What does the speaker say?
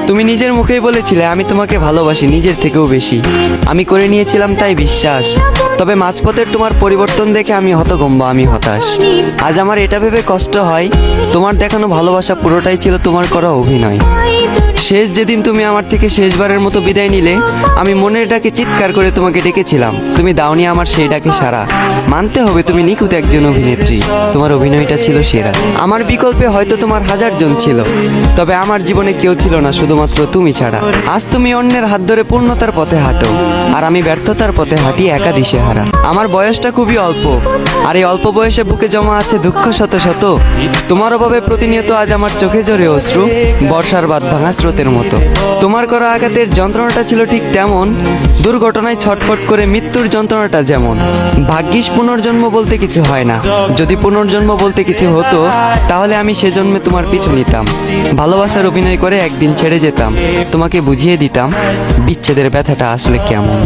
তুমি নিজের মুখেই বলেছিলে আমি তোমাকে ভালোবাসি নিজের থেকেও বেশি। আমি করে নিয়েছিলাম তাই বিশ্বাস, তবে মাঝপথের তোমার পরিবর্তন দেখে আমি হতভম্ব, আমি হতাশ। আজ আমার এটা ভেবে কষ্ট হয় তোমার দেখানো ভালোবাসা পুরোটাই ছিল তোমার করা অভিনয়। শেষ যেদিন তুমি আমার থেকে শেষবারের মতো বিদায় নিলে, আমি মনের ডাকে চিৎকার করে তোমাকে ডেকেছিলাম, তুমি দাওনি আমার সেই ডাকে সাড়া। মানতে হবে তুমি নিখুঁত একজন অভিনেত্রী, তোমার অভিনয়টা ছিল সেরা। আমার বিকল্পে হয়তো তোমার হাজার জন ছিল, তবে আমার জীবনে কেউ ছিল না শুধুমাত্র তুমি ছাড়া। আজ তুমি অন্যের হাত ধরে পূর্ণতার পথে হাঁটো, আর আমি ব্যর্থতার পথে হাঁটি একা দিশেহারা। আমার বয়সটা খুবই অল্প, আর এই অল্প বয়সে বুকে জমা আছে দুঃখ শত শত। তোমার অভাবে প্রতিনিয়ত আজ আমার চোখে ঝরে অশ্রু, বর্ষার বাঁধ ভাঙা স্রোতের মতো। তোমার করা আঘাতের যন্ত্রণাটা ছিল ঠিক তেমন, দুর্ঘটনায় ছটফট করে মৃত্যুর যন্ত্রণাটা যেমন। ভাগ্যিস পুনর্জন্ম বলতে কিছু হয় না, যদি পুনর্জন্ম বলতে কিছু হতো তাহলে আমি সেজন্মে তোমার পিছু নিতাম, ভালোবাসার অভিনয় করে একদিন ছেড়ে যেতাম, তোমাকে বুঝিয়ে দিতাম বিচ্ছেদের ব্যথাটা আসলে কেমন।